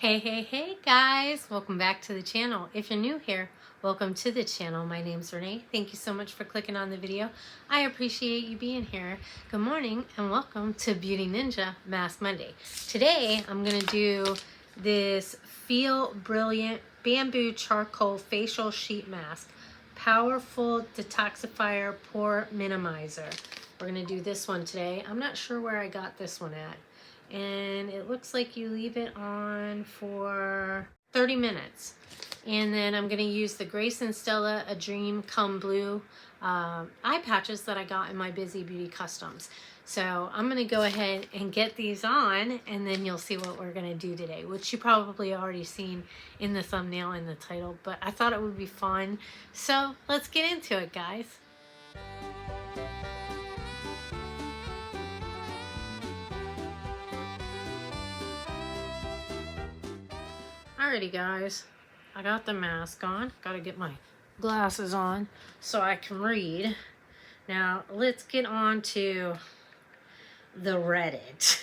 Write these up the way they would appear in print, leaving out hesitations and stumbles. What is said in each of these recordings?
Hey guys, welcome back to the channel. If you're new here, welcome to the channel. My name's Renee. Thank you so much for clicking on the video. I appreciate you being here. Good morning and welcome to Beauty Ninja Mask Monday. Today I'm going to do this Feel Brilliant Bamboo Charcoal Facial Sheet Mask. Powerful Detoxifier Pore Minimizer. We're going to do this one today. I'm not sure where I got this one at. And it looks like you leave it on for 30 minutes. And then I'm going to use the Grace and Stella A Dream Come Blue eye patches that I got in my Bizy Beauty Customs. So I'm going to go ahead and get these on, and then you'll see what we're going to do today, which you probably already seen in the thumbnail and the title, but I thought it would be fun. So let's get into it, guys. Alrighty guys, I got the mask on. Gotta get my glasses on so I can read. Now let's get on to the Reddit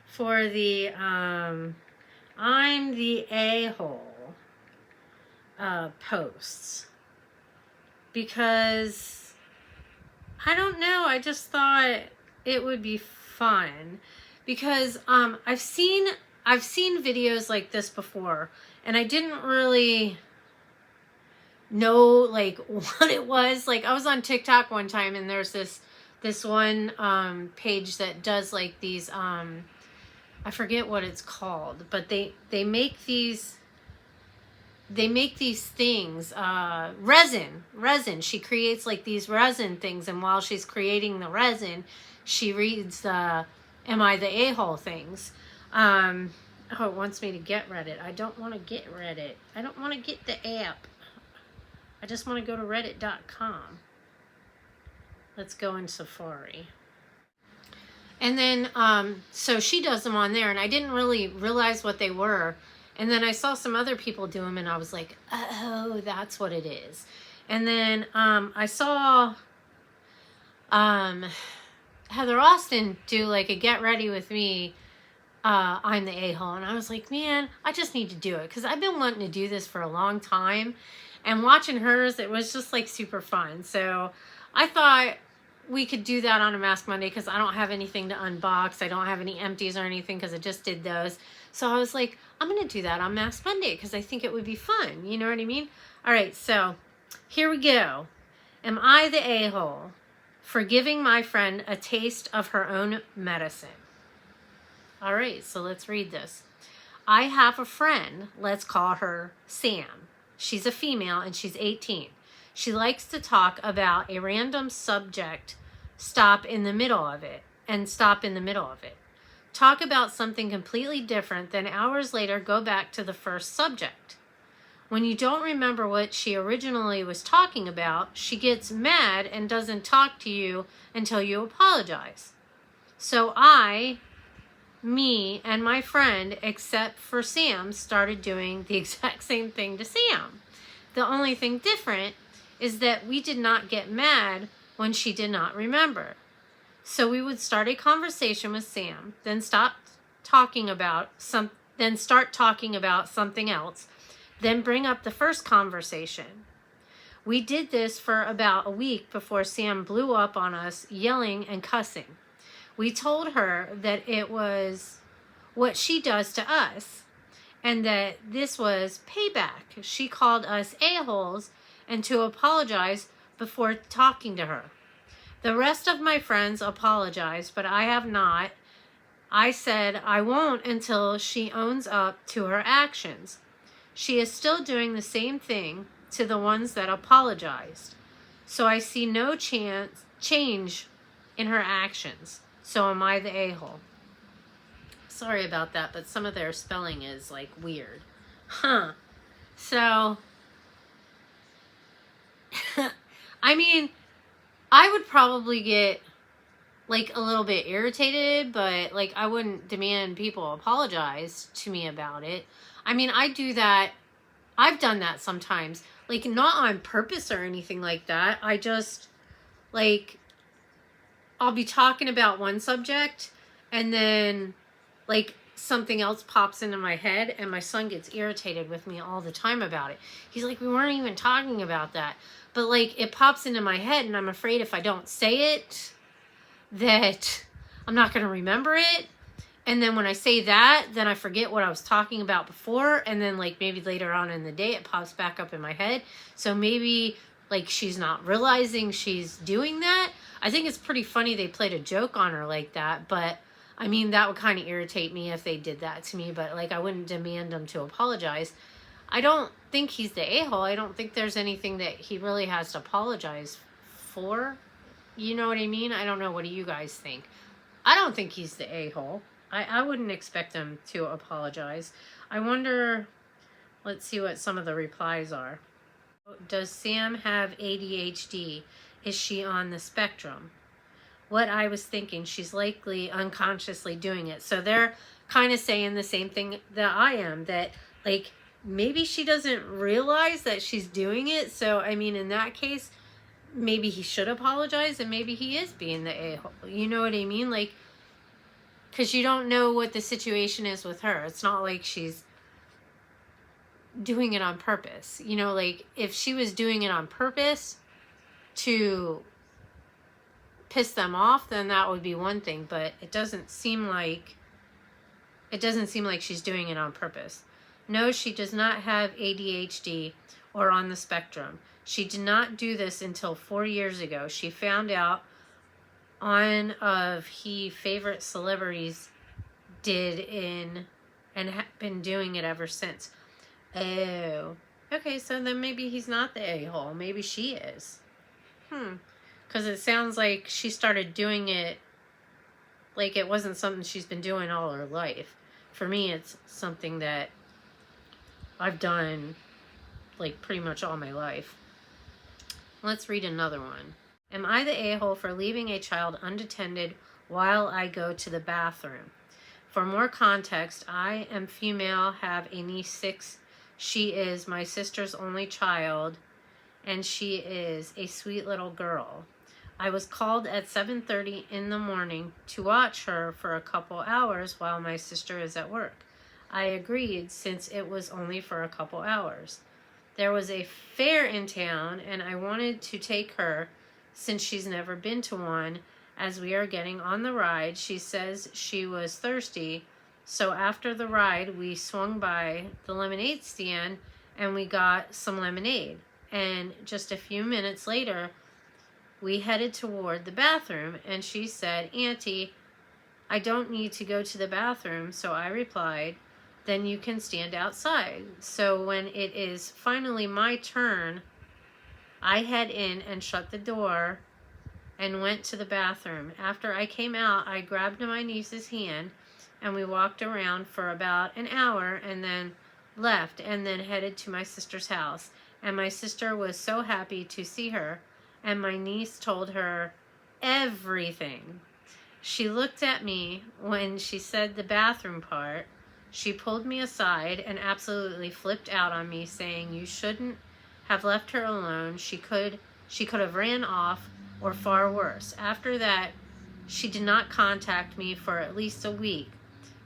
for the I'm the a-hole posts, because I don't know, I just thought it would be fun because I've seen videos like this before, and I didn't really know like what it was. Like I was on TikTok one time, and there's this one page that does like these I forget what it's called, but they make these things, resin. She creates like these resin things, and while she's creating the resin, she reads the Am I the A-hole things. Oh, it wants me to get Reddit. I don't want to get Reddit. I don't want to get the app. I just want to go to reddit.com. Let's go in Safari. And then, so she does them on there, and I didn't really realize what they were. And then I saw some other people do them, and I was like, oh, that's what it is. And then I saw Heather Austin do like a Get Ready With Me, I'm the a-hole, and I was like, man, I just need to do it, because I've been wanting to do this for a long time, and watching hers, it was just like super fun. So I thought we could do that on a Mask Monday, because I don't have anything to unbox. I don't have any empties or anything, because I just did those. So I was like, I'm going to do that on Mask Monday, because I think it would be fun. You know what I mean? All right, so here we go. Am I the a-hole for giving my friend a taste of her own medicine? All right, so let's read this. I have a friend, let's call her Sam. She's a female and she's 18. She likes to talk about a random subject, stop in the middle of it. Talk about something completely different, then hours later go back to the first subject. When you don't remember what she originally was talking about, she gets mad and doesn't talk to you until you apologize. So me and my friend, except for Sam, started doing the exact same thing to Sam. The only thing different is that we did not get mad when she did not remember. So we would start a conversation with Sam, then start talking about something else, then bring up the first conversation. We did this for about a week before Sam blew up on us, yelling and cussing. We told her that it was what she does to us, and that this was payback. She called us a-holes, and to apologize before talking to her. The rest of my friends apologized, but I have not. I said I won't until she owns up to her actions. She is still doing the same thing to the ones that apologized. So I see no change in her actions. So am I the a-hole? Sorry about that, but some of their spelling is like weird. So, I mean, I would probably get like a little bit irritated, but like I wouldn't demand people apologize to me about it. I mean, I do that. I've done that sometimes, like not on purpose or anything like that. I just like, I'll be talking about one subject, and then like something else pops into my head, and my son gets irritated with me all the time about it. He's like, we weren't even talking about that. But like, it pops into my head, and I'm afraid if I don't say it, that I'm not going to remember it. And then when I say that, then I forget what I was talking about before. And then like maybe later on in the day, it pops back up in my head. So maybe like she's not realizing she's doing that. I think it's pretty funny they played a joke on her like that. But I mean, that would kind of irritate me if they did that to me. But like, I wouldn't demand them to apologize. I don't think he's the a-hole. I don't think there's anything that he really has to apologize for. You know what I mean? I don't know. What do you guys think? I don't think he's the a-hole. I wouldn't expect him to apologize. I wonder, let's see what some of the replies are. Does Sam have ADHD? Is she on the spectrum? What I was thinking, she's likely unconsciously doing it. So they're kind of saying the same thing that I am, that like maybe she doesn't realize that she's doing it. So, I mean, in that case, maybe he should apologize, and maybe he is being the a-hole. You know what I mean? Like, because you don't know what the situation is with her. It's not like she's doing it on purpose. You know, like if she was doing it on purpose to piss them off, then that would be one thing. But it doesn't seem like she's doing it on purpose. No, she does not have ADHD or on the spectrum. She did not do this until 4 years ago. She found out on of he favorite celebrities did in and have been doing it ever since. Oh, okay, so then maybe he's not the a-hole. Maybe she is. Because it sounds like she started doing it like it wasn't something she's been doing all her life. For me, it's something that I've done like pretty much all my life. Let's read another one. Am I the a-hole for leaving a child unattended while I go to the bathroom? For more context, I am female, have a niece 6. She is my sister's only child, and she is a sweet little girl. I was called at 7:30 in the morning to watch her for a couple hours while my sister is at work. I agreed since it was only for a couple hours. There was a fair in town, and I wanted to take her since she's never been to one. As we are getting on the ride, she says she was thirsty, so after the ride, we swung by the lemonade stand and we got some lemonade. And just a few minutes later, we headed toward the bathroom, and she said, Auntie, I don't need to go to the bathroom. So I replied, then you can stand outside. So when it is finally my turn, I head in and shut the door and went to the bathroom. After I came out, I grabbed my niece's hand and we walked around for about an hour and then left and then headed to my sister's house. And my sister was so happy to see her, and my niece told her everything. She looked at me when she said the bathroom part. She pulled me aside and absolutely flipped out on me, saying, you shouldn't have left her alone. She could have ran off, or far worse. After that, she did not contact me for at least a week.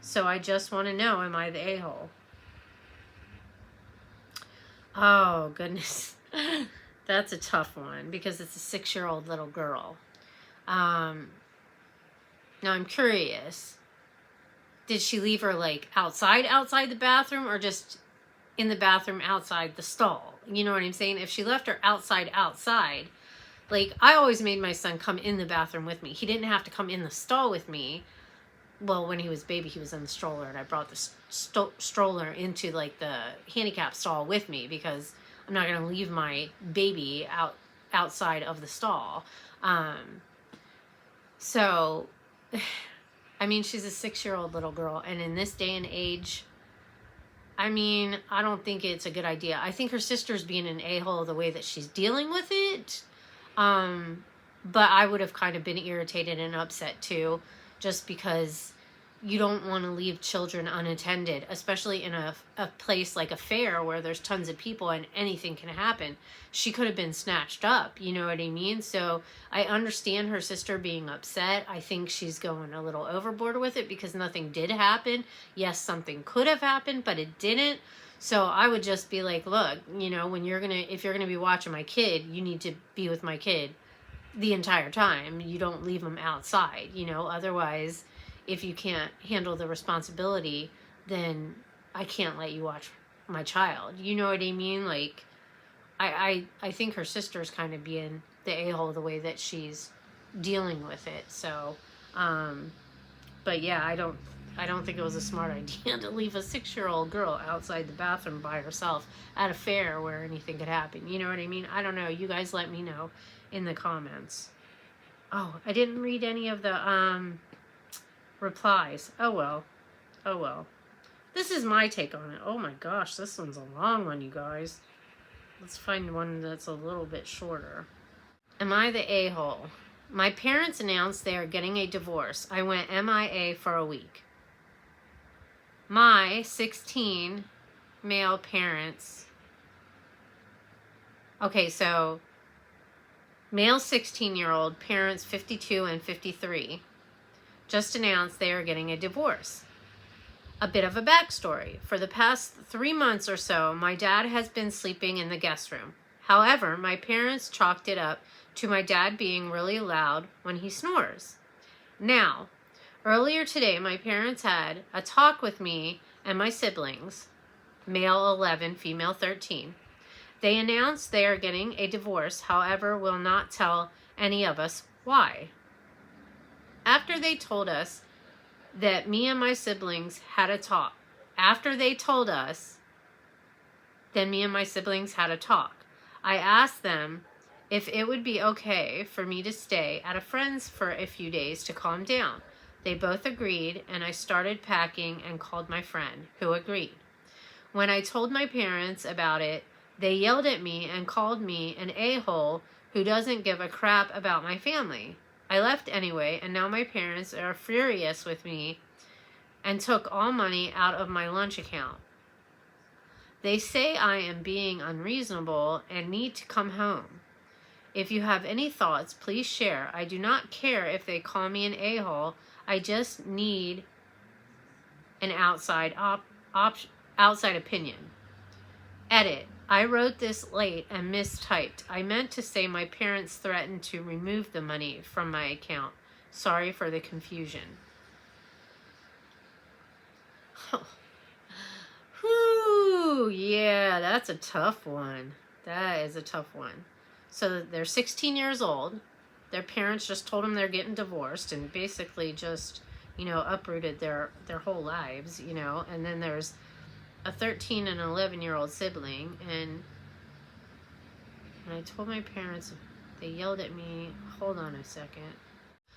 So I just want to know, am I the a-hole? Oh, goodness. That's a tough one because it's a 6-year-old little girl. Now I'm curious. Did she leave her like outside the bathroom, or just in the bathroom outside the stall? You know what I'm saying? If she left her outside, like I always made my son come in the bathroom with me. He didn't have to come in the stall with me. Well, when he was baby, he was in the stroller, and I brought the stroller into like the handicap stall with me because I'm not going to leave my baby outside of the stall. So, I mean, she's a 6-year-old little girl, and in this day and age, I mean, I don't think it's a good idea. I think her sister's being an a-hole the way that she's dealing with it. But I would have kind of been irritated and upset too, just because you don't want to leave children unattended, especially in a place like a fair where there's tons of people and anything can happen. She could have been snatched up, you know what I mean? So I understand her sister being upset. I think she's going a little overboard with it because nothing did happen. Yes, something could have happened, but it didn't. So I would just be like, look, you know, when if you're gonna be watching my kid, you need to be with my kid the entire time. You don't leave them outside, you know, otherwise, if you can't handle the responsibility, then I can't let you watch my child. You know what I mean? Like, I think her sister's kind of being the a-hole the way that she's dealing with it. So, but yeah, I don't think it was a smart idea to leave a 6-year-old girl outside the bathroom by herself at a fair where anything could happen. You know what I mean? I don't know. You guys let me know in the comments. Oh, I didn't read any of the replies. Oh well. Oh well. This is my take on it. Oh my gosh, this one's a long one, you guys. Let's find one that's a little bit shorter. Am I the a-hole? My parents announced they are getting a divorce. I went MIA for a week. My 16 male parents. Okay, so male 16-year-old, parents 52 and 53, just announced they are getting a divorce. A bit of a backstory. For the past 3 months or so, my dad has been sleeping in the guest room. However, my parents chalked it up to my dad being really loud when he snores. Now, earlier today, my parents had a talk with me and my siblings, male 11, female 13. They announced they are getting a divorce, however, will not tell any of us why. After they told us that me and my siblings had a talk, I asked them if it would be okay for me to stay at a friend's for a few days to calm down. They both agreed, and I started packing and called my friend, who agreed. When I told my parents about it, they yelled at me and called me an a-hole who doesn't give a crap about my family. I left anyway, and now my parents are furious with me and took all money out of my lunch account. They say I am being unreasonable and need to come home. If you have any thoughts, please share. I do not care if they call me an a-hole. I just need an outside opinion. Edit. I wrote this late and mistyped. I meant to say my parents threatened to remove the money from my account. Sorry for the confusion. Whew, yeah, that's a tough one. That is a tough one. So they're 16 years old. Their parents just told them they're getting divorced and basically just, you know, uprooted their whole lives, you know. And then there's a 13 and 11-year-old sibling, and I told my parents, they yelled at me. Hold on a second.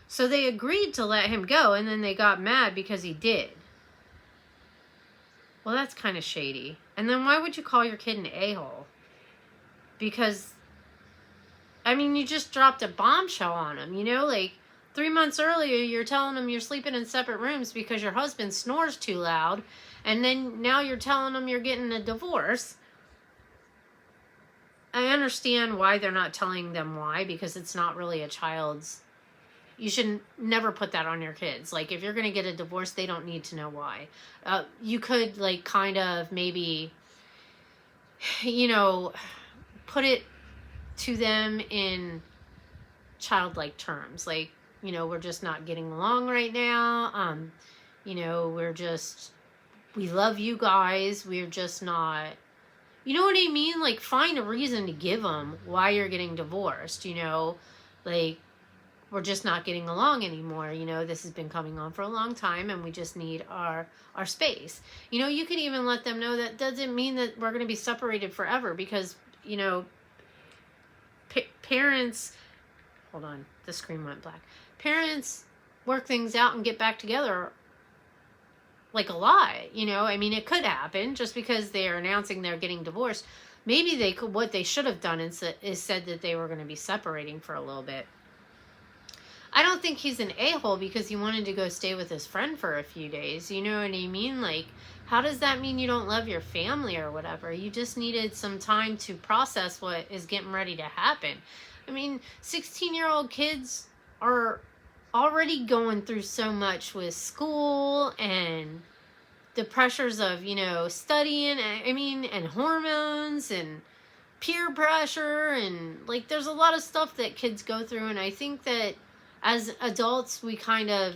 So they agreed to let him go, and then they got mad because he did. Well, that's kind of shady. And then why would you call your kid an a-hole? Because, I mean, you just dropped a bombshell on him, you know? Like, 3 months earlier, you're telling him you're sleeping in separate rooms because your husband snores too loud. And then now you're telling them you're getting a divorce. I understand why they're not telling them why, because it's not really a child's. You should never put that on your kids. Like, if you're going to get a divorce, they don't need to know why. You could, like, kind of maybe, you know, put it to them in childlike terms. Like, you know, we're just not getting along right now. You know, we love you guys. We're just not, you know what I mean? Like, find a reason to give them why you're getting divorced, you know? Like, we're just not getting along anymore. You know, this has been coming on for a long time and we just need our space. You know, you could even let them know that doesn't mean that we're going to be separated forever because, you know, parents, hold on, the screen went black. Parents work things out and get back together like a lot, you know. I mean, it could happen just because they are announcing they're getting divorced. Maybe they could, what they should have done is said that they were going to be separating for a little bit. I don't think he's an a-hole because he wanted to go stay with his friend for a few days. You know what I mean? Like, how does that mean you don't love your family or whatever? You just needed some time to process what is getting ready to happen. I mean, 16-year-old kids are already going through so much with school and the pressures of, you know, studying, and hormones and peer pressure, and like there's a lot of stuff that kids go through, and I think that as adults we kind of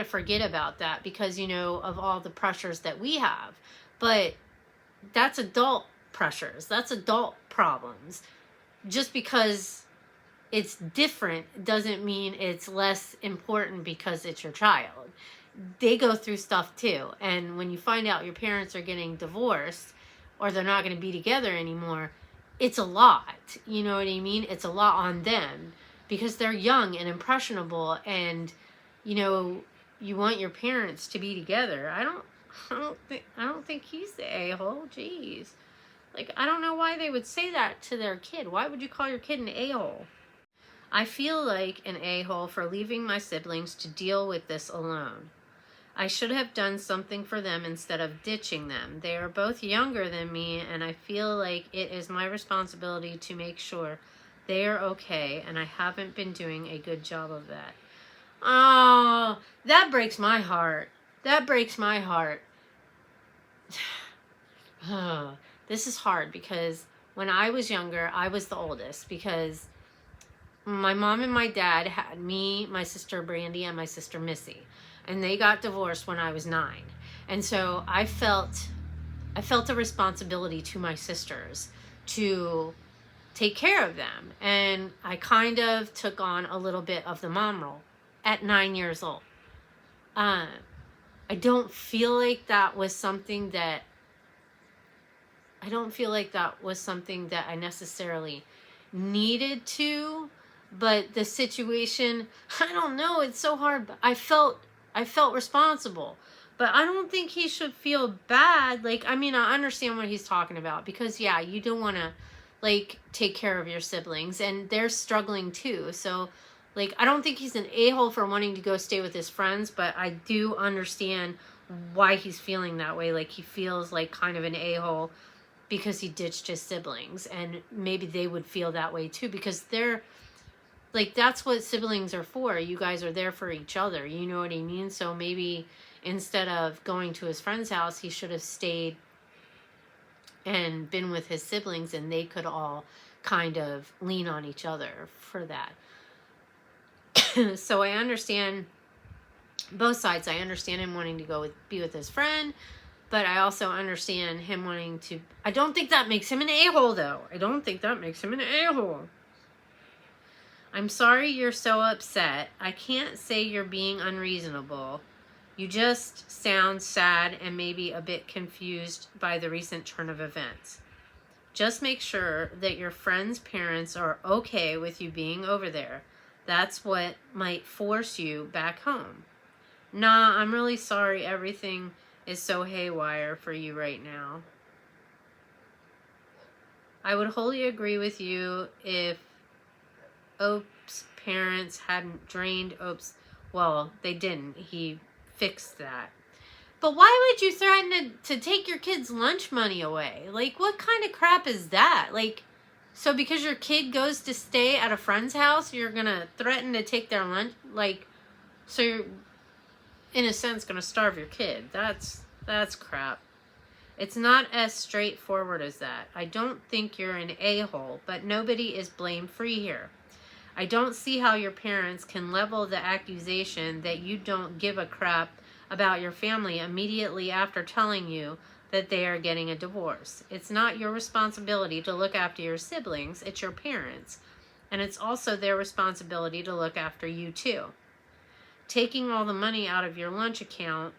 forget about that because, you know, of all the pressures that we have. But that's adult pressures, that's adult problems. Just because it's different doesn't mean it's less important because it's your child. They go through stuff too, and when you find out your parents are getting divorced or they're not going to be together anymore, it's a lot. You know what I mean? It's a lot on them because they're young and impressionable, and you know, you want your parents to be together. I don't think he's the a-hole. Jeez. Like, I don't know why they would say that to their kid. Why would you call your kid an a-hole? I feel like an a-hole for leaving my siblings to deal with this alone. I should have done something for them instead of ditching them. They are both younger than me, and I feel like it is my responsibility to make sure they are okay, and I haven't been doing a good job of that. Oh, that breaks my heart. That breaks my heart. This is hard because when I was younger, I was the oldest because my mom and my dad had me, my sister Brandy, and my sister Missy. And they got divorced when I was 9. And so I felt a responsibility to my sisters to take care of them. And I kind of took on a little bit of the mom role at 9 years old. I don't feel like that was something that I necessarily needed to, but the situation, I don't know, it's so hard, but I felt responsible. But I don't think he should feel bad. Like, I mean, I understand what he's talking about because, yeah, you don't want to, like, take care of your siblings, and they're struggling too. So, like, I don't think he's an a-hole for wanting to go stay with his friends, but I do understand why he's feeling that way. Like, he feels like kind of an a-hole because he ditched his siblings, and maybe they would feel that way too because they're, like, that's what siblings are for. You guys are there for each other. You know what I mean? So maybe instead of going to his friend's house, he should have stayed and been with his siblings, and they could all kind of lean on each other for that. So I understand both sides. I understand him wanting to be with his friend, but I also understand him wanting to... I don't think that makes him an a-hole, though. I don't think that makes him an a-hole. I'm sorry you're so upset. I can't say you're being unreasonable. You just sound sad and maybe a bit confused by the recent turn of events. Just make sure that your friend's parents are okay with you being over there. That's what might force you back home. Nah, I'm really sorry everything is so haywire for you right now. I would wholly agree with you if Ope's parents hadn't drained Ope's... Well, they didn't. He fixed that. But why would you threaten to take your kid's lunch money away? Like, what kind of crap is that? Like, so because your kid goes to stay at a friend's house, you're going to threaten to take their lunch? Like, so you're, in a sense, going to starve your kid. That's crap. It's not as straightforward as that. I don't think you're an a-hole, but nobody is blame-free here. I don't see how your parents can level the accusation that you don't give a crap about your family immediately after telling you that they are getting a divorce. It's not your responsibility to look after your siblings, it's your parents. And it's also their responsibility to look after you too. Taking all the money out of your lunch account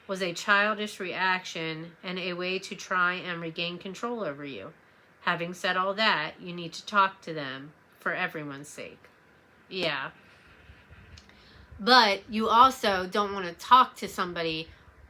was a childish reaction and a way to try and regain control over you. Having said all that, you need to talk to them for everyone's sake. Yeah. But you also don't want to talk to somebody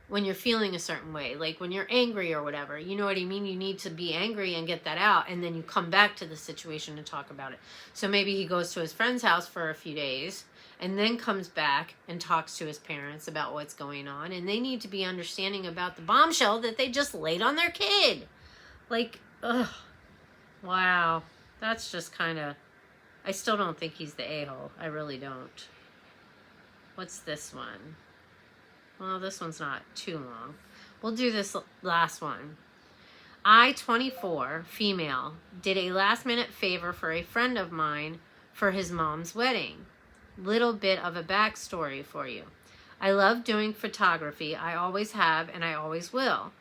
when you're feeling a certain way, like when you're angry or whatever, you know what I mean? You need to be angry and get that out, and then you come back to the situation and talk about it. So maybe he goes to his friend's house for a few days and then comes back and talks to his parents about what's going on, and they need to be understanding about the bombshell that they just laid on their kid. Like, ugh, wow, that's just kind of, I still don't think he's the a-hole. I really don't. What's this one? Well, this one's not too long. We'll do this last one. I, 24, female, did a last-minute favor for a friend of mine for his mom's wedding. Little bit of a backstory for you. I love doing photography. I always have, and I always will.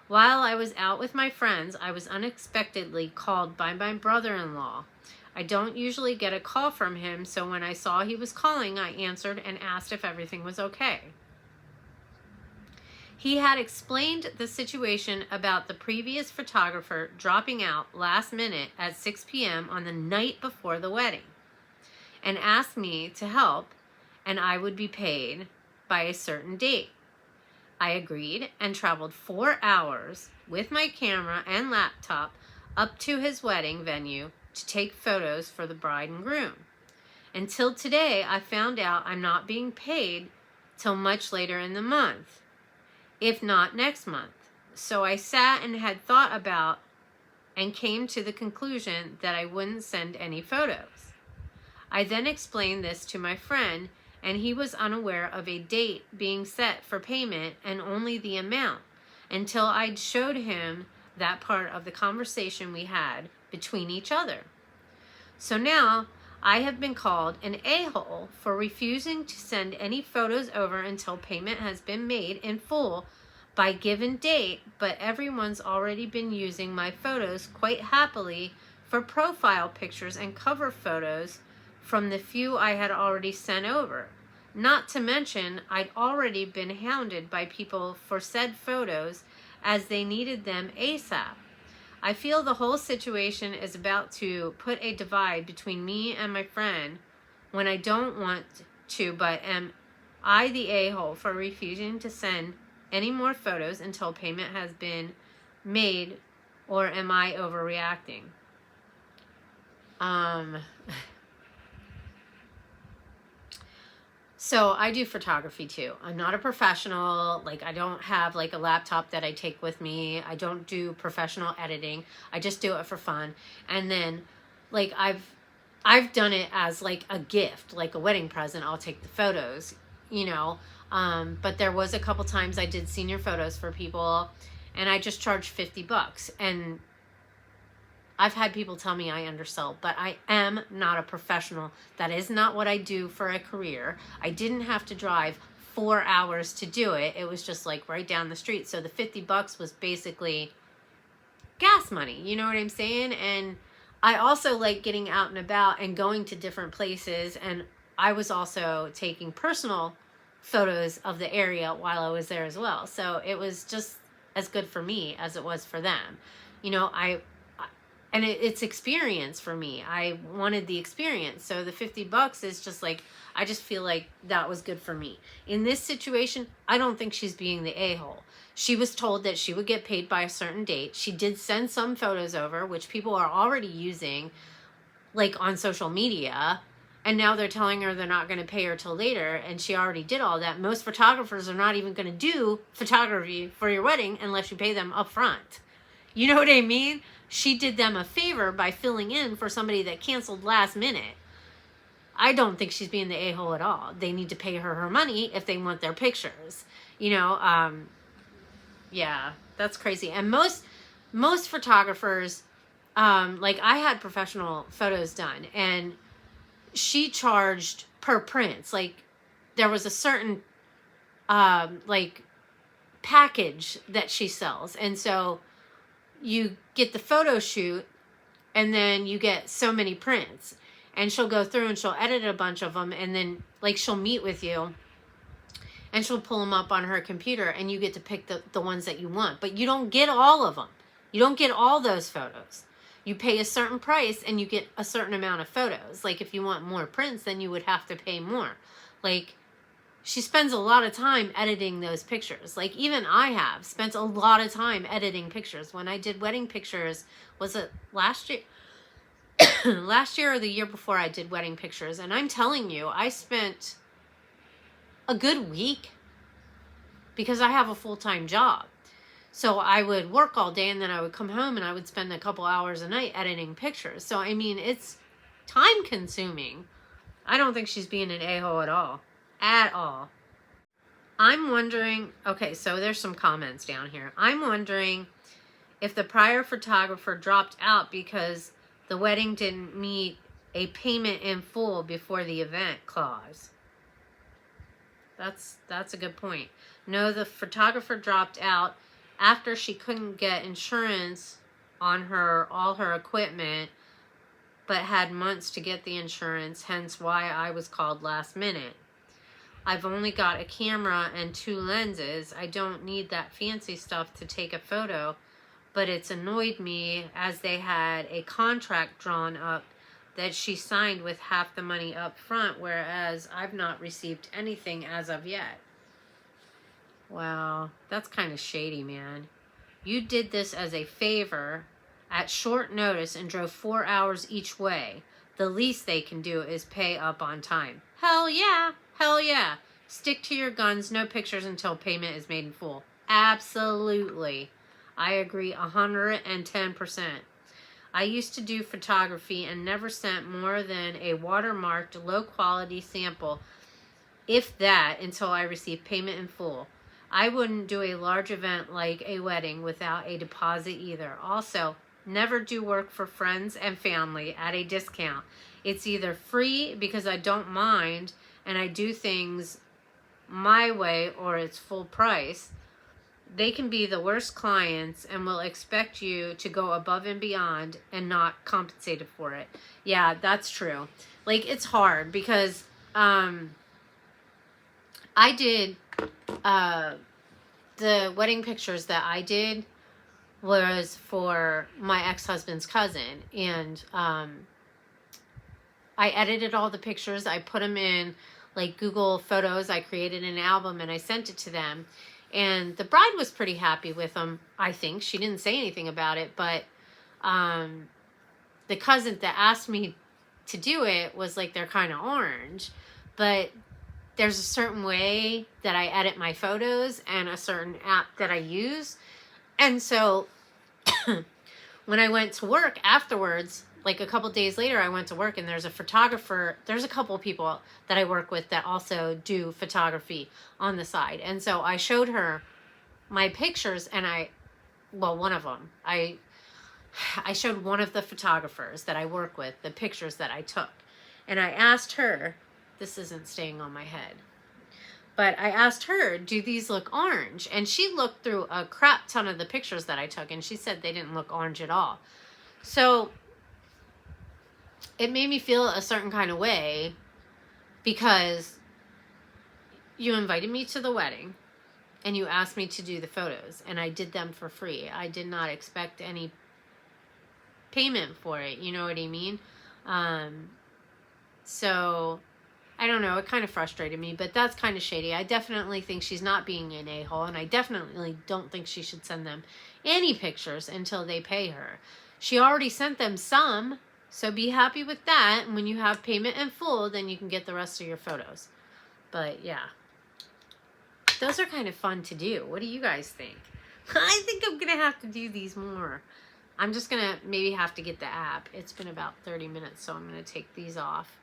While I was out with my friends, I was unexpectedly called by my brother-in-law. I don't usually get a call from him, so when I saw he was calling, I answered and asked if everything was okay. He had explained the situation about the previous photographer dropping out last minute at 6 p.m. on the night before the wedding, and asked me to help, and I would be paid by a certain date. I agreed and traveled 4 hours with my camera and laptop up to his wedding venue to take photos for the bride and groom. Until today, I found out I'm not being paid till much later in the month, if not next month. So I sat and had thought about and came to the conclusion that I wouldn't send any photos. I then explained this to my friend, and he was unaware of a date being set for payment and only the amount, until I'd showed him that part of the conversation we had between each other. So now I have been called an a-hole for refusing to send any photos over until payment has been made in full by given date, but everyone's already been using my photos quite happily for profile pictures and cover photos from the few I had already sent over. Not to mention, I'd already been hounded by people for said photos as they needed them ASAP. I feel the whole situation is about to put a divide between me and my friend when I don't want to, but am I the a-hole for refusing to send any more photos until payment has been made, or am I overreacting? So I do photography too. I'm not a professional. Like, I don't have like a laptop that I take with me. I don't do professional editing. I just do it for fun. And then like I've done it as like a gift, like a wedding present. I'll take the photos, you know. But there was a couple times I did senior photos for people, and I just charged $50. And I've had people tell me I undersell, but I am not a professional. That is not what I do for a career. I didn't have to drive 4 hours to do it. It was just like right down the street. So the $50 was basically gas money. You know what I'm saying? And I also like getting out and about and going to different places. And I was also taking personal photos of the area while I was there as well. So it was just as good for me as it was for them. You know, and it's experience for me. I wanted the experience. So the $50 is just like, I just feel like that was good for me. In this situation, I don't think she's being the a-hole. She was told that she would get paid by a certain date. She did send some photos over, which people are already using, like on social media. And now they're telling her they're not going to pay her till later. And she already did all that. Most photographers are not even going to do photography for your wedding unless you pay them up front. You know what I mean? She did them a favor by filling in for somebody that canceled last minute. I don't think she's being the a-hole at all. They need to pay her money if they want their pictures. You know, yeah, that's crazy. And most photographers, like I had professional photos done, and she charged per prints. Like there was a certain like package that she sells, and so you get the photo shoot and then you get so many prints, and she'll go through and she'll edit a bunch of them, and then like she'll meet with you and she'll pull them up on her computer, and you get to pick the ones that you want, but you don't get all of them. You don't get all those photos. You pay a certain price and you get a certain amount of photos. Like if you want more prints, then you would have to pay more. Like she spends a lot of time editing those pictures. Like, even I have spent a lot of time editing pictures. When I did wedding pictures, was it last year? Last year or the year before, I did wedding pictures. And I'm telling you, I spent a good week because I have a full-time job. So I would work all day and then I would come home and I would spend a couple hours a night editing pictures. So, I mean, it's time consuming. I don't think she's being an a-hole at all. At all. I'm wondering, okay, so there's some comments down here. I'm wondering if the prior photographer dropped out because the wedding didn't meet a payment in full before the event clause. That's a good point. No, the photographer dropped out after she couldn't get insurance on all her equipment, but had months to get the insurance, hence why I was called last minute. I've only got a camera and 2 lenses. I don't need that fancy stuff to take a photo, but it's annoyed me as they had a contract drawn up that she signed with half the money up front, whereas I've not received anything as of yet. Wow, that's kind of shady, man. You did this as a favor at short notice and drove 4 hours each way. The least they can do is pay up on time. Hell yeah. Hell yeah. Stick to your guns. No pictures until payment is made in full. Absolutely. I agree 110%. I used to do photography and never sent more than a watermarked low quality sample, if that, until I received payment in full. I wouldn't do a large event like a wedding without a deposit either. Also, never do work for friends and family at a discount. It's either free because I don't mind and I do things my way, or it's full price. They can be the worst clients and will expect you to go above and beyond and not compensated for it. Yeah, that's true. Like, it's hard because I did the wedding pictures that I did was for my ex-husband's cousin, and I edited all the pictures. I put them in like Google Photos. I created an album and I sent it to them. And the bride was pretty happy with them, I think. She didn't say anything about it, but the cousin that asked me to do it was like, they're kind of orange. But there's a certain way that I edit my photos and a certain app that I use. And so when I went to work afterwards, like a couple days later, I went to work and there's a photographer. There's a couple of people that I work with that also do photography on the side. And so I showed her my pictures and one of them, I showed one of the photographers that I work with the pictures that I took. And I asked her, this isn't staying on my head, but I asked her, do these look orange? And she looked through a crap ton of the pictures that I took and she said they didn't look orange at all. So it made me feel a certain kind of way because you invited me to the wedding and you asked me to do the photos and I did them for free. I did not expect any payment for it. You know what I mean? So I don't know. It kind of frustrated me, but that's kind of shady. I definitely think she's not being an a-hole, and I definitely don't think she should send them any pictures until they pay her. She already sent them some, so be happy with that. And when you have payment in full, then you can get the rest of your photos. But yeah, those are kind of fun to do. What do you guys think? I think I'm going to have to do these more. I'm just going to maybe have to get the app. It's been about 30 minutes, so I'm going to take these off.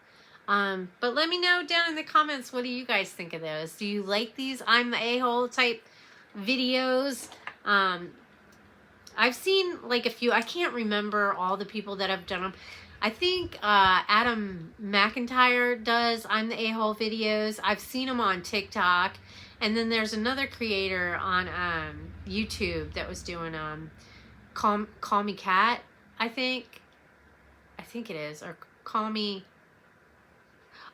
But let me know down in the comments, what do you guys think of those? Do you like these I'm the a-hole type videos? I've seen like a few. I can't remember all the people that have done them. I think Adam McIntyre does I'm the a-hole videos. I've seen them on TikTok. And then there's another creator on YouTube that was doing Call Me Cat, I think it is, or Call Me.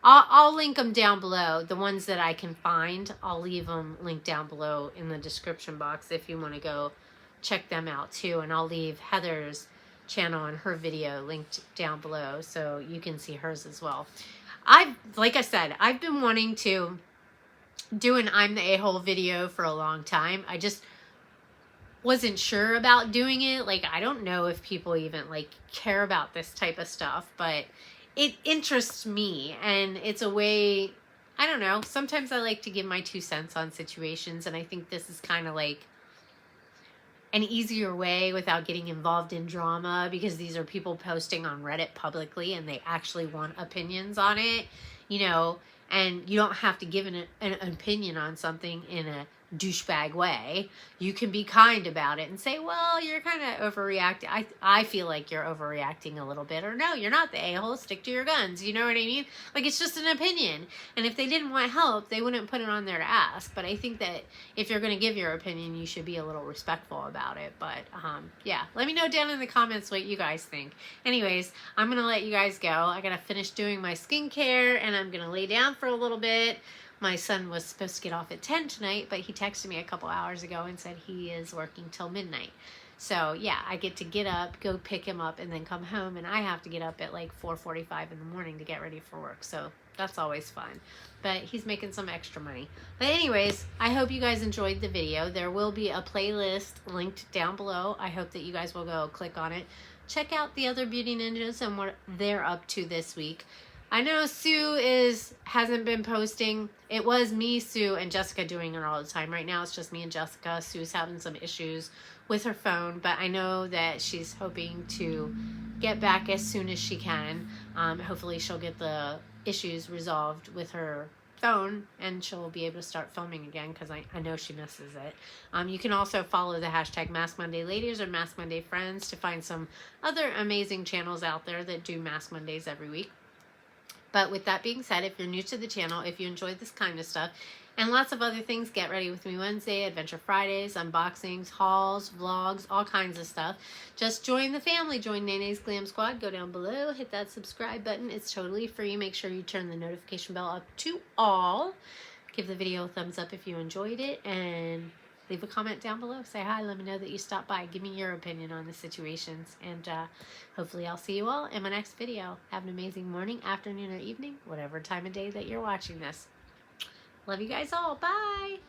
I'll link them down below. The ones that I can find, I'll leave them linked down below in the description box if you want to go check them out too. And I'll leave Heather's channel and her video linked down below so you can see hers as well. Like I said, I've been wanting to doing I'm the a-hole video for a long time. I just wasn't sure about doing it. Like, I don't know if people even like care about this type of stuff, but it interests me, and it's a way, I don't know, sometimes I like to give my 2 cents on situations, and I think this is kind of like an easier way without getting involved in drama, because these are people posting on Reddit publicly and they actually want opinions on it, you know, and you don't have to give an opinion on something in a douchebag way. You can be kind about it and say, well, you're kind of overreacting. I feel like you're overreacting a little bit, or no, you're not the a-hole, stick to your guns. You know what I mean? Like, it's just an opinion. And if they didn't want help, they wouldn't put it on there to ask. But I think that if you're going to give your opinion, you should be a little respectful about it. But yeah, let me know down in the comments what you guys think. Anyways, I'm going to let you guys go. I got to finish doing my skincare, and I'm going to lay down for a little bit. My son was supposed to get off at 10 tonight, but he texted me a couple hours ago and said he is working till midnight. So yeah, I get to get up, go pick him up, and then come home, and I have to get up at like 4:45 in the morning to get ready for work. So that's always fun. But he's making some extra money. But anyways, I hope you guys enjoyed the video. There will be a playlist linked down below. I hope that you guys will go click on it. Check out the other beauty ninjas and what they're up to this week. I know Sue hasn't been posting. It was me, Sue, and Jessica doing it all the time. Right now it's just me and Jessica. Sue's having some issues with her phone, but I know that she's hoping to get back as soon as she can. Hopefully she'll get the issues resolved with her phone and she'll be able to start filming again, because I know she misses it. You can also follow the hashtag Maskmondayladies or Mask Monday Friends to find some other amazing channels out there that do Mask Mondays every week. But with that being said, if you're new to the channel, if you enjoyed this kind of stuff, and lots of other things, Get Ready With Me Wednesday, Adventure Fridays, unboxings, hauls, vlogs, all kinds of stuff, just join the family. Join Nene's Glam Squad. Go down below, hit that subscribe button. It's totally free. Make sure you turn the notification bell up to all. Give the video a thumbs up if you enjoyed it, and leave a comment down below. Say hi. Let me know that you stopped by. Give me your opinion on the situations. And hopefully I'll see you all in my next video. Have an amazing morning, afternoon, or evening, whatever time of day that you're watching this. Love you guys all. Bye.